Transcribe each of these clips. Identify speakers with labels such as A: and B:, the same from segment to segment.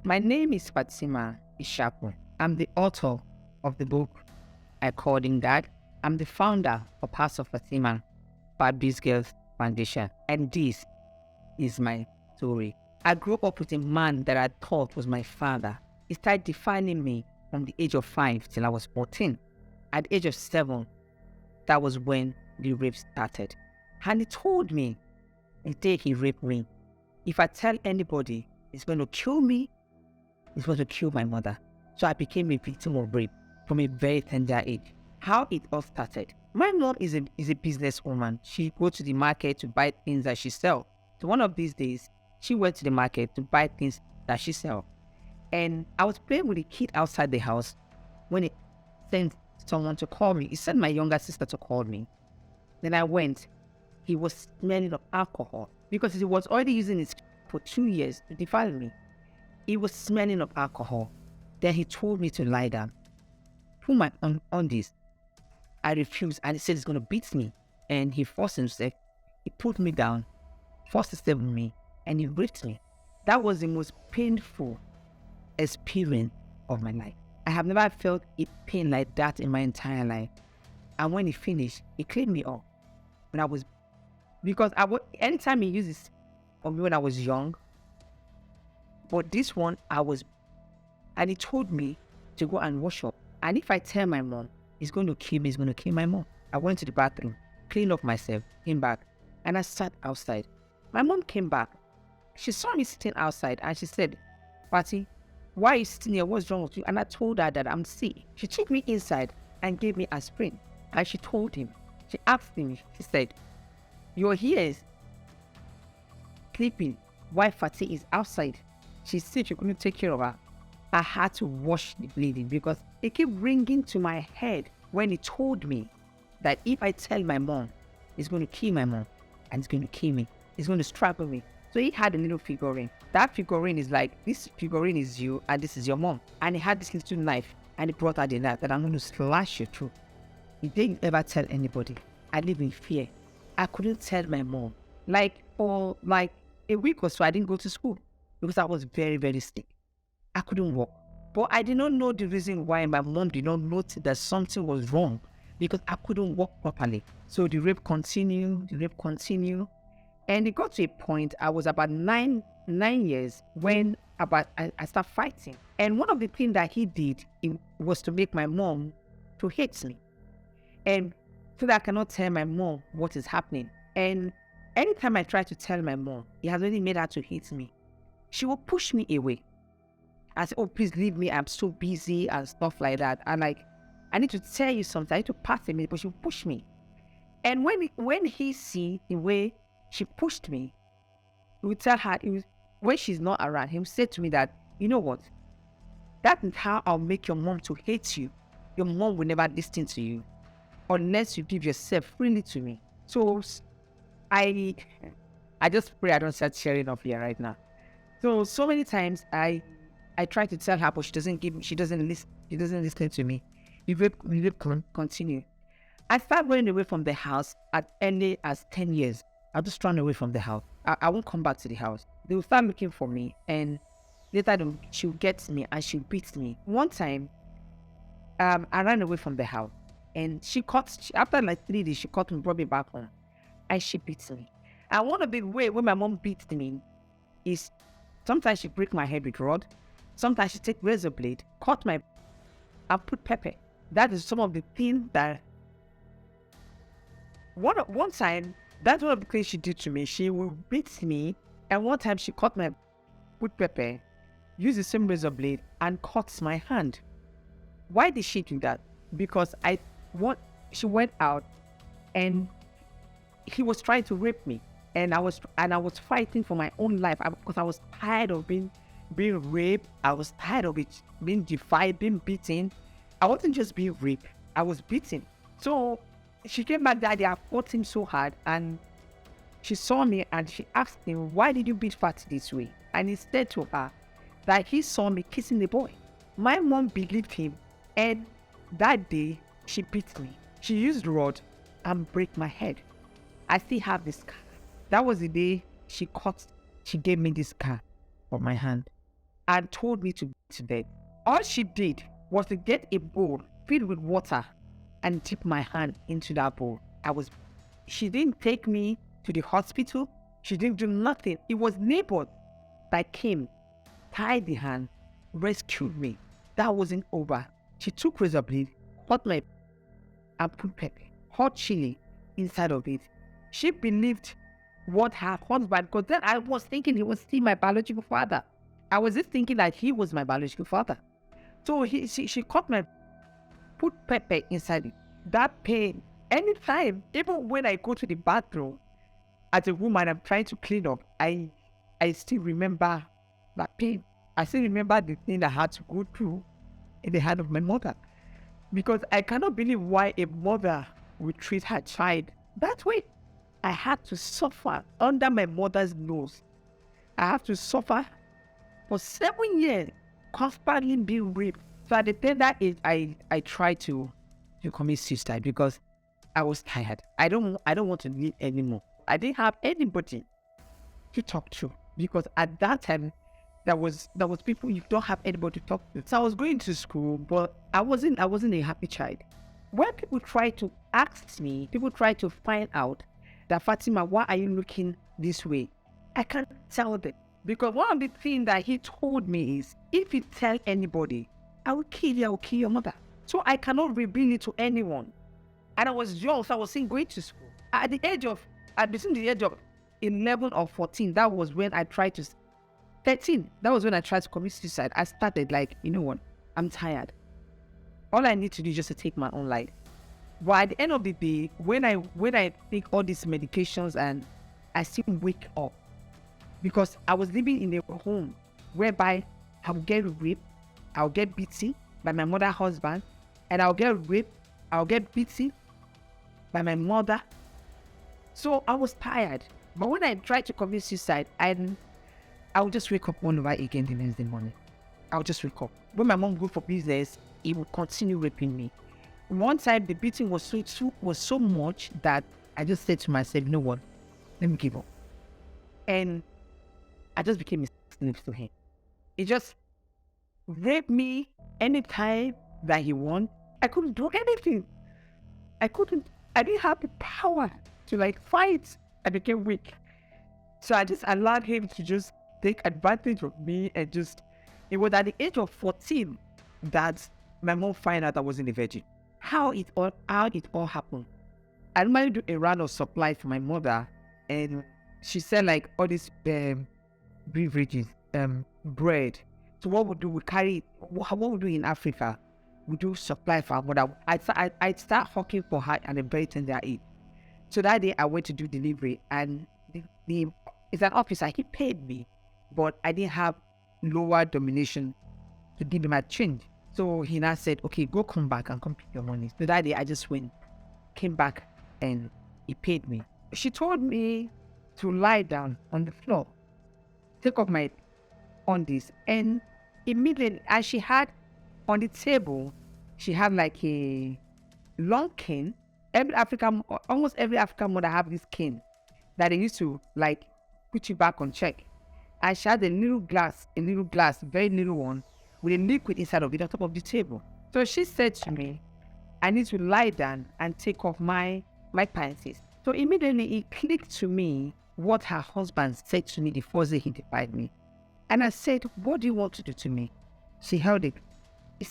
A: My name is Fatima Ishaku. I'm the author of the book According That. I'm the founder of House of Fatima, Barbie's Girls Foundation, and this is my story. I grew up with a man that I thought was my father. He started defining me from the age of 5 till I was 14. At the age of 7, that was when the rape started. And he told me the day he raped me, if I tell anybody, it's going to kill me, it's going to kill my mother. So I became a victim of rape from a very tender age. How it all started. My mom is a businesswoman. She goes to the market to buy things that she sells. So one of these days, she went to the market to buy things that she sells. And I was playing with a kid outside the house when it sent someone to call me. He sent my younger sister to call me. Then I went. He was smelling of alcohol because he was already using it for 2 years to defile me. He was smelling of alcohol. Then he told me to lie down. Put my undies. I refused, and he said he's going to beat me. And he forced himself. He put me down, forced himself on me, and he raped me. That was the most painful experience of my life. I have never felt a pain like that in my entire life. And when he finished, he cleaned me up. Because anytime he uses on me when I was young, but this one, and he told me to go and wash up. And if I tell my mom, he's going to kill me, he's going to kill my mom. I went to the bathroom, cleaned up myself, came back, and I sat outside. My mom came back. She saw me sitting outside, and she said, "Patty, why are you sitting here? What's wrong with you?" And I told her that I'm sick. She took me inside and gave me aspirin. And she told him, she asked him, she said, "You're here sleeping while Fatih is outside." She said she couldn't take care of her. I had to wash the bleeding because it kept ringing to my head when he told me that if I tell my mom, he's going to kill my mom and he's going to kill me. He's going to strangle me. So he had a little figurine. That figurine is like, this figurine is you and this is your mom. And he had this little knife and he brought out the knife that I'm going to slash you through. He didn't ever tell anybody. I live in fear. I couldn't tell my mom. For a week or so, I didn't go to school because I was very, very sick. I couldn't walk. But I did not know the reason why my mom did not notice that something was wrong because I couldn't walk properly. So the rape continued. And it got to a point, I was about nine years when I started fighting. And one of the things that he did was to make my mom to hate me. And so that I cannot tell my mom what is happening. And anytime I try to tell my mom, he has already made her to hate me. She will push me away. I say, "Oh, please leave me. I'm so busy," and stuff like that. And I need to tell you something. I need to pass a minute, but she will push me. And when he see the way she pushed me, he would tell her, when she's not around, he would say to me that, "You know what? That is how I'll make your mom to hate you. Your mom will never listen to you unless you give yourself freely to me." So I just pray I don't start sharing up here right now. So many times I try to tell her, but she doesn't listen to me. The rape continue. I started running away from the house at early as 10 years. I just run away from the house. I won't come back to the house. They will start looking for me, and later she'll get me and she'll beat me. One time, I ran away from the house, and after like 3 days, she caught me, brought me back home, and she beats me. And one of the way when my mom beats me is sometimes she break my head with rod. Sometimes she take razor blade, cut my, and put pepper. That is some of the things that. One time, that's one of the things she did to me. She will beat me, and one time she cut my, put pepper, use the same razor blade, and cuts my hand. Why did she do that? Because she went out, and he was trying to rape me, and I was fighting for my own life because I was tired of being raped. I was tired of it, being defied, being beaten. I wasn't just being raped, I was beaten. So she came back that day. I fought him so hard, and she saw me and she asked him, "Why did you beat Fatty this way?" And he said to her that he saw me kissing the boy. My mom believed him, and that day she beat me. She used the rod and break my head. I still have this scar. That was the day she gave me this scar on my hand. and told me to go to bed. All she did was to get a bowl filled with water and dip my hand into that bowl. She didn't take me to the hospital. She didn't do nothing. It was neighbors that came, tied the hand, rescued me. That wasn't over. She took razor blade, cut my and put pepper, hot chili inside of it. She believed what her husband, because then I was thinking he was still my biological father. I was just thinking that he was my biological father. So she cut my, put pepper inside it. That pain, anytime, even when I go to the bathroom as a woman, I'm trying to clean up, I still remember that pain. I still remember the thing I had to go through in the hand of my mother. Because I cannot believe why a mother would treat her child that way. I had to suffer under my mother's nose. I have to suffer for 7 years, constantly being raped. So at the tender age, I tried to commit suicide because I was tired. I don't want to live anymore. I didn't have anybody to talk to because at that time there was people you don't have anybody to talk to. So I was going to school, but I wasn't a happy child. When people try to ask me, people try to find out that Fatima, why are you looking this way? I can't tell them because one of the things that he told me is, if you tell anybody, I will kill you, I will kill your mother. So I cannot reveal it to anyone. And I was young, so I was still going to school. Between the age of 11 or 14, that was when I tried to 13, that was when I tried to commit suicide. I started like, you know what, I'm tired. All I need to do is just to take my own life. But at the end of the day, when I take all these medications and I still wake up, because I was living in a home whereby I would get raped, I'll get beaten by my mother's husband, and I'll get raped, I'll get beaten by my mother. So I was tired. But when I tried to commit suicide, I would just wake up all over again the next morning. I would just wake up. When my mom go for business, he would continue raping me. One time, the beating was so much that I just said to myself, you know what, let me give up. And I just became a slave to him. He just raped me anytime that he wanted. I couldn't do anything. I didn't have the power to fight. I became weak. So I just allowed him to just take advantage of me and it was at the age of 14 that my mom found out I wasn't a virgin. How it all happened. I normally do a round of supply for my mother, and she said all these beverages, bread. So what we do, we carry it. What we do in Africa, we do supply for our mother. I start hawking for her and the very tender age. So that day I went to do delivery, and it's an officer. He paid me, but I didn't have lower domination to give him a change. So he now said, okay, come back and come pick your money. So that day I just came back, and he paid me. She told me to lie down on the floor, take off my undies, and immediately, as she had on the table, she had a long cane. Almost every African mother have this cane that they used to put you back on check. And she had a little glass, very little one, with a liquid inside of it on top of the table. So she said to me, I need to lie down and take off my panties. So immediately it clicked to me what her husband said to me the first day he defied me. And I said, what do you want to do to me? She held it.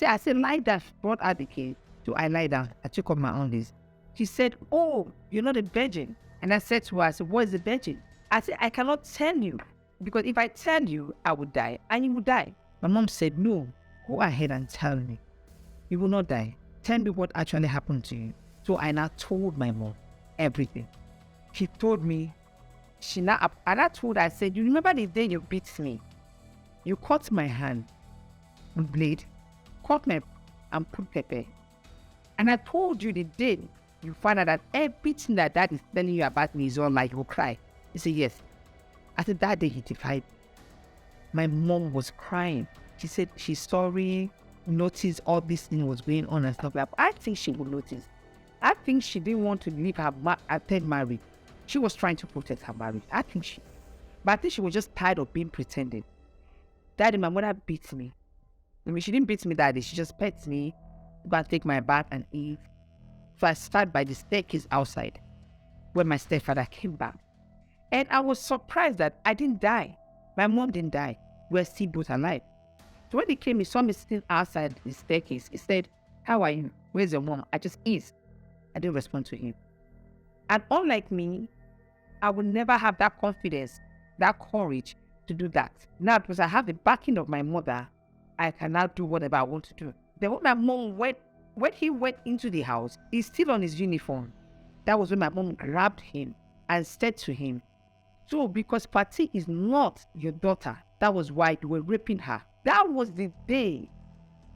A: I said, lie down. Brought out the key. So I lie down. I took off my undies. She said, oh, you're not a virgin. And I said to her, what is a virgin? I said, I cannot tell you, because if I tell you, I would die, and you would die. My mom said, no, go ahead and tell me. You will not die. Tell me what actually happened to you. So I now told my mom everything. She told me, and I told her, I said, you remember the day you beat me? You cut my hand with blade, cut me and put pepper. And I told you the day you find out that everything that dad is telling you about me is all lie, you will cry. He said, yes. I said, that day he defied me. My mom was crying. She said she's sorry, noticed all this thing was going on and stuff like that. I think she would notice. I think she didn't want to leave her third marriage. She was trying to protect her marriage. But I think she was just tired of being pretending. Daddy, my mother beat me. I mean, she didn't beat me that day. She just pets me, go and take my bath and eat. So I sat by the staircase outside when my stepfather came back. And I was surprised that I didn't die. My mom didn't die. We're still both alive. So when he came, he saw me sitting outside the staircase. He said, "How are you? Where's your mom?" I just eased. I didn't respond to him. And unlike me, I would never have that confidence, that courage to do that. Now, because I have the backing of my mother, I can now do whatever I want to do. Then when my mom went, when he went into the house, he's still on his uniform. That was when my mom grabbed him and said to him, "So because Patty is not your daughter, that was why you were raping her." That was the day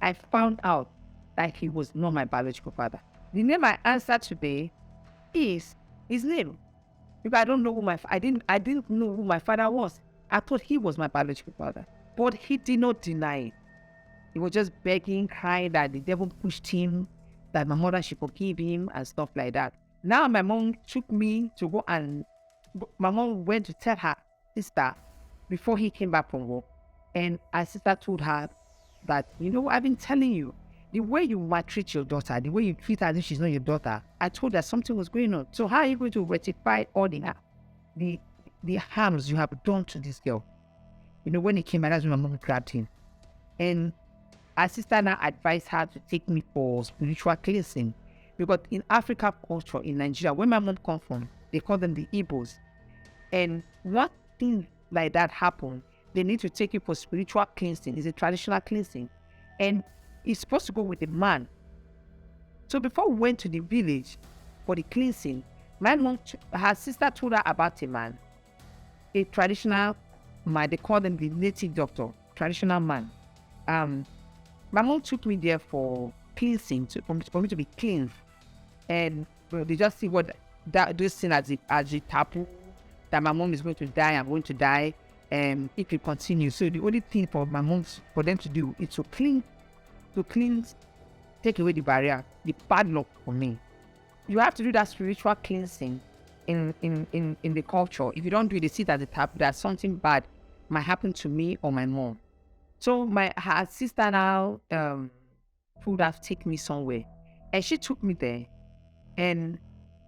A: I found out that he was not my biological father. The name I answer today is his name. Because I don't know who I didn't know who my father was. I thought he was my biological father. But he did not deny it. He was just begging, crying that the devil pushed him, that my mother should forgive him and stuff like that. Now my mom took me to go and my mom went to tell her sister before he came back from work. And our sister told her that, I've been telling you, the way you maltreat your daughter, the way you treat her as if she's not your daughter, I told her something was going on. So how are you going to rectify all the harms you have done to this girl? When he came, that's when my mom grabbed him. And our sister now advised her to take me for spiritual cleansing. Because in African culture, in Nigeria, where my mom comes from, they call them the Igbos. And one thing like that happened, they need to take you for spiritual cleansing. It's a traditional cleansing. And it's supposed to go with the man. So before we went to the village for the cleansing, my mom, her sister told her about a man, a traditional man. They call them the native doctor, traditional man. My mom took me there for cleansing, for me to be cleansed. And they just see what this thing as a taboo, that my mom is going to die, I'm going to die, and it will continue. So the only thing for them to do is to cleanse, take away the barrier, the padlock for me. You have to do that spiritual cleansing in the culture. If you don't do it, they see that that something bad might happen to me or my mom. So her sister now would have taken me somewhere, and she took me there, and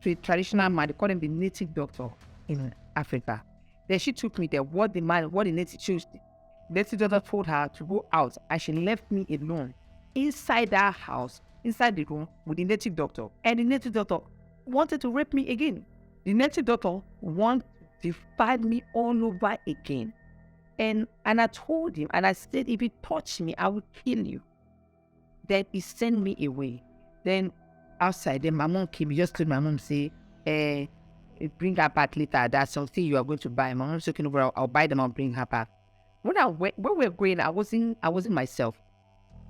A: to a traditional man, they call him the native doctor in Africa. Then she took me there. What the native doctor told her to go out, and she left me alone inside that house, inside the room with the native doctor. And the native doctor wanted to rape me again. The native doctor wanted to defile me all over again. And I told him, and I said, if you touch me, I will kill you. Then he sent me away. Then outside, then my mom came. He just told my mom, say, bring her back later. That's something you are going to buy. My mom's looking over, I'll buy them, I'll bring her back. When we were going, I wasn't myself.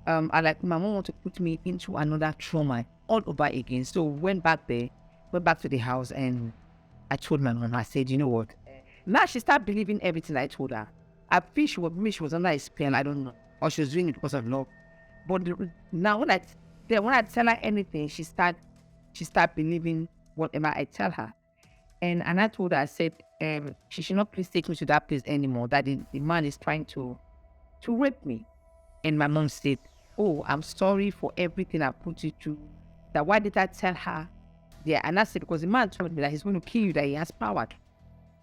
A: My mom wanted to put me into another trauma all over again. So went back to the house, and I told my mom, I said, you know what? Now she started believing everything I told her. I feel she was under a spell, I don't know. Or she was doing it because of love. But now when I tell her anything, she start believing whatever I tell her. And I told her, I said, she should not please take me to that place anymore, that the man is trying to rape me. And my mom said, oh, I'm sorry for everything I put you through. That why did I tell her? Yeah, and I said, because the man told me that he's going to kill you, that he has power.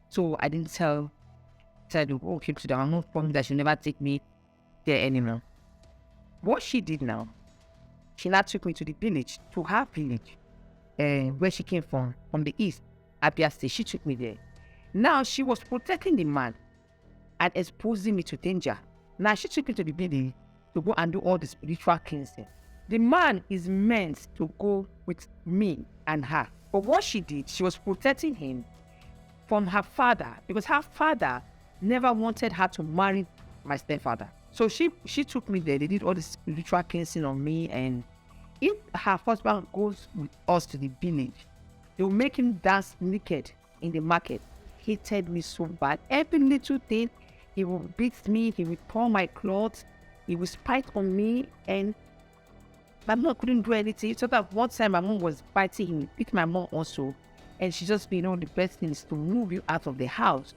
A: So I didn't tell her to go keep to the mom promised that she'll never take me there anymore. What she did now, she now took me to the village, to her village, where she came from the east, Abia State. She took me there. Now she was protecting the man and exposing me to danger. Now she took me to the village to go and do all the spiritual cleansing. The man is meant to go with me and her. But what she did, she was protecting him from her father, because her father never wanted her to marry my stepfather. So she took me there. They did all the spiritual cleansing on me. And if her husband goes with us to the village, they will make him dance naked in the market. He hated me so bad. Every little thing, he will beat me. He will pull my clothes. He will spite on me. And my mom couldn't do anything. So that one time my mom was fighting him, beat my mom also. And she just, the best thing is to move you out of the house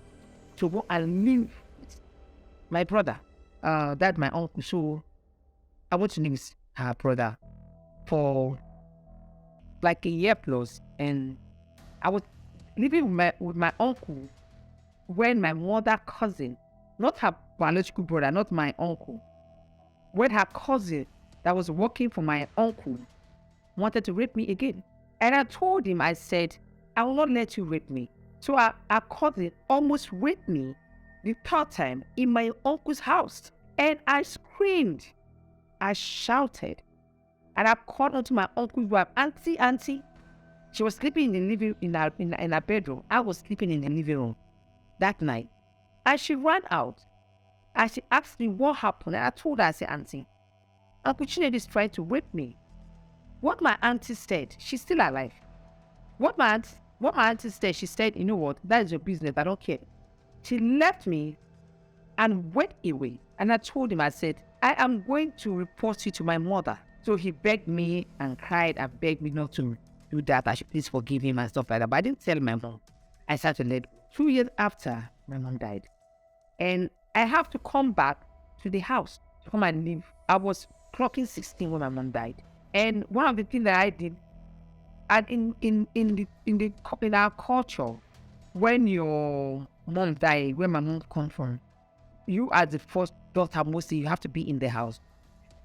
A: to go and live with my brother. That my uncle. So I went to live with her brother for like a year plus, and I was living with my uncle when my mother cousin, not her biological brother, not my uncle, when her cousin that was working for my uncle wanted to rape me again. And I told him, I said, I will not let you rape me. So our cousin almost raped me the third time in my uncle's house. And I screamed, I shouted, and I called onto my uncle's wife, auntie, auntie. She was sleeping in the living in her bedroom. I was sleeping in the living room that night. And she ran out and she asked me what happened. And I told her, I said, auntie, Uncle Chinedu is trying to rape me. What my auntie said, she's still alive. What my auntie said, she said, you know what, that is your business, I don't care. She left me and went away. And I told him, I said, I am going to report you to my mother. So he begged me and cried and begged me not to do that. I should please forgive him and stuff like that. But I didn't tell my mom. I started to let 2 years after my mom died. And I have to come back to the house to come and live. I was clocking 16 when my mom died. And one of the things that I did, and in our culture, when your mom died, where my mom comes from, you as the first daughter, mostly you have to be in the house.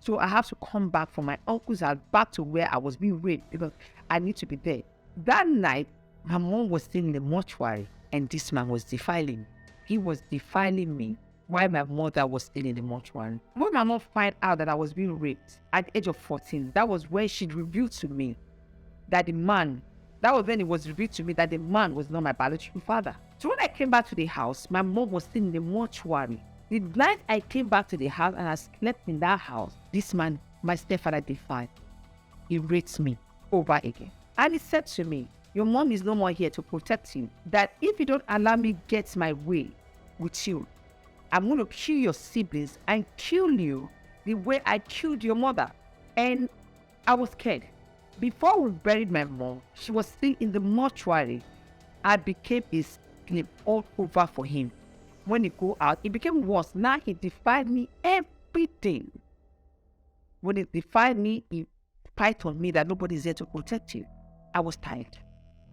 A: So I have to come back from my uncle's house back to where I was being raped because I need to be there. That night, my mom was still in the mortuary and this man was defiling me. He was defiling me while my mother was still in the mortuary. When my mom found out that I was being raped at the age of 14, that was when she revealed to me that the man was not my biological father. So when I came back to the house, my mom was still in the mortuary. The night I came back to the house and I slept in that house, this man, my stepfather, defied. He raped me over again. And he said to me, your mom is no more here to protect you. That if you don't allow me get my way with you, I'm going to kill your siblings and kill you the way I killed your mother. And I was scared. Before we buried my mom, she was still in the mortuary. I became a slave all over for him. When he go out, it became worse. Now he defied me everything. When he defied me, he spied on me that nobody is there to protect you. I was tired.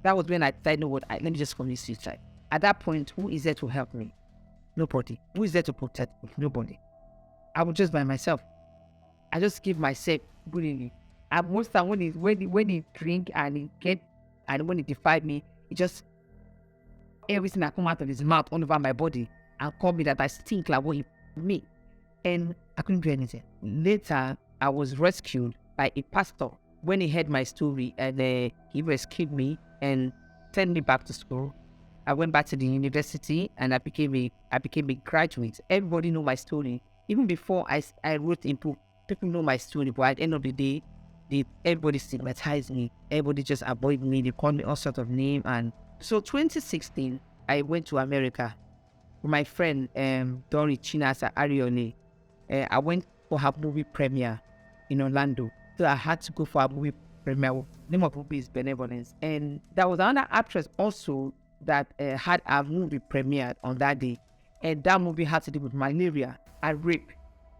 A: That was when I decided, no, let me just commit suicide. At that point, who is there to help me? Nobody. Who is there to protect me? Nobody. I was just by myself. I just give myself willingly. And most time when he drink and when he defied me, he just everything that come out of his mouth all over my body and call me that I stink like what he me. And I couldn't do anything. Later, I was rescued by a pastor when he heard my story, and he rescued me and sent me back to school. I went back to the university and I became a graduate. Everybody know my story. Even before I wrote a book, people know my story, but at the end of the day, everybody stigmatized me. Everybody just avoid me. They called me all sorts of names. And so 2016, I went to America with my friend Dori Chinasa Arione. I went for her movie premiere in Orlando. So I had to go for a movie premiere. The name of the movie is Benevolence. And there was another actress also that had a movie premiered on that day. And that movie had to do with malaria and rape.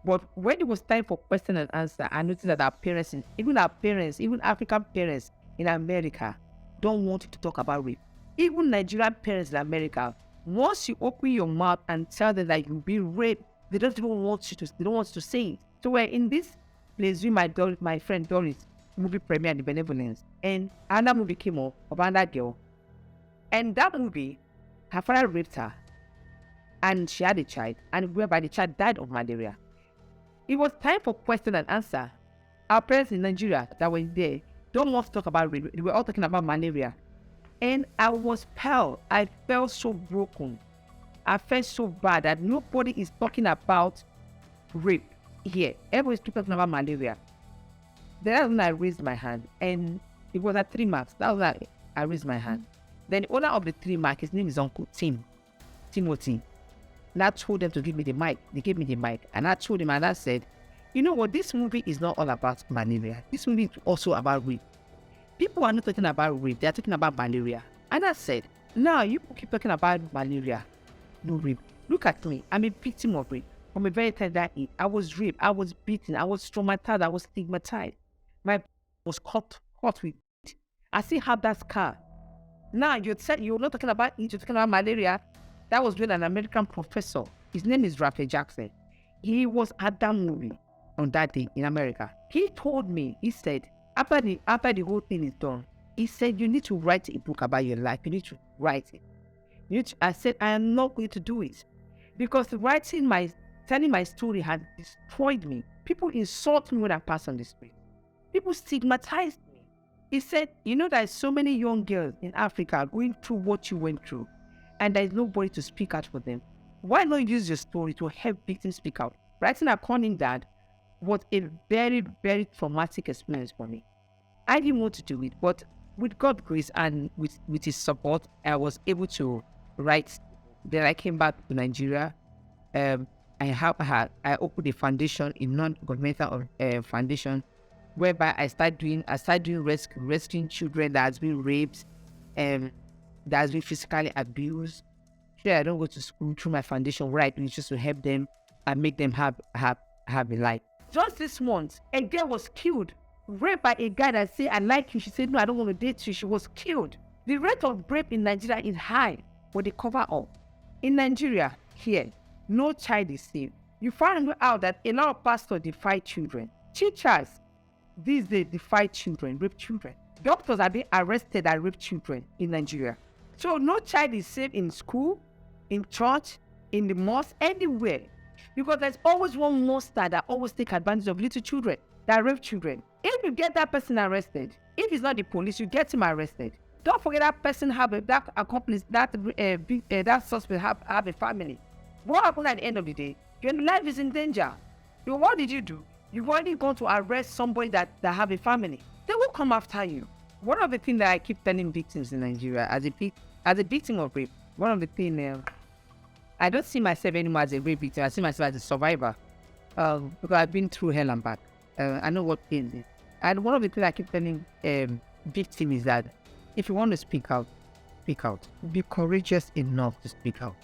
A: But when it was time for question and answer, I noticed that our parents, even African parents in America, don't want you to talk about rape. Even Nigerian parents in America, once you open your mouth and tell them that you'll be raped, they don't want you to say it. So we're in this place with my friend Doris, movie premiere, The Benevolence, and another movie came up of another girl. And that movie, her father raped her, and she had a child, and whereby the child died of malaria. It was time for question and answer. Our parents in Nigeria that were there don't want to talk about rape. They were all talking about malaria. And I was pale. I felt so broken. I felt so bad that nobody is talking about rape here. Everybody's talking about malaria. That's when I raised my hand. And it was at 3 marks. That was when I raised my hand. Then the owner of the 3 marks, his name is Uncle Timothy. And I told them to give me the mic. They gave me the mic. And I told him, and I said, you know what, this movie is not all about malaria. This movie is also about rape. People are not talking about rape. They are talking about malaria. And I said, now you keep talking about malaria. No rape. Look at me. I'm a victim of rape. from a very tender age. I was raped, I was beaten, I was traumatized, I was stigmatized. My was caught with it. I still have that scar. Now you're not talking about it, you're talking about malaria. That was with an American professor. His name is Raphael Jackson. He was at that movie on that day in America. He told me, he said, after the whole thing is done, he said, you need to write a book about your life. You need to write it. I said, I am not going to do it. Because telling my story had destroyed me. People insult me when I pass on the street. People stigmatized me. He said, there's so many young girls in Africa going through what you went through, and there's nobody to speak out for them. Why not use your story to help victims speak out? Writing a Conning Dad was a very, very traumatic experience for me. I didn't want to do it, but with God's grace and with his support, I was able to write. Then I came back to Nigeria. I opened a foundation, a non-governmental foundation, whereby I started doing rescuing children that has been raped, that has been physically abused. Sure, I don't go to school through my foundation. Where I do is just to help them and make them have a life. Just this month, a girl was killed, raped by a guy that said, "I like you." She said, "No, I don't want to date you." She was killed. The rate of rape in Nigeria is high, but they cover up. In Nigeria, here, no child is safe. You find out that a lot of pastors defy children. Teachers these days defy children, rape children. Doctors are being arrested that rape children in Nigeria. So no child is safe in school, in church, in the mosque, anywhere. Because there's always one monster that always take advantage of little children, that rape children. If you get that person arrested, if it's not the police, you get him arrested. Don't forget that person that accomplice, that suspect have a family. What happened at the end of the day? Your life is in danger. So what did you do? You've already gone to arrest somebody that have a family. They will come after you. One of the things that I keep telling victims in Nigeria, as a victim of rape, one of the things, I don't see myself anymore as a rape victim. I see myself as a survivor. Because I've been through hell and back. I know what pain is. And one of the things I keep telling victims is that if you want to speak out, speak out. Be courageous enough to speak out.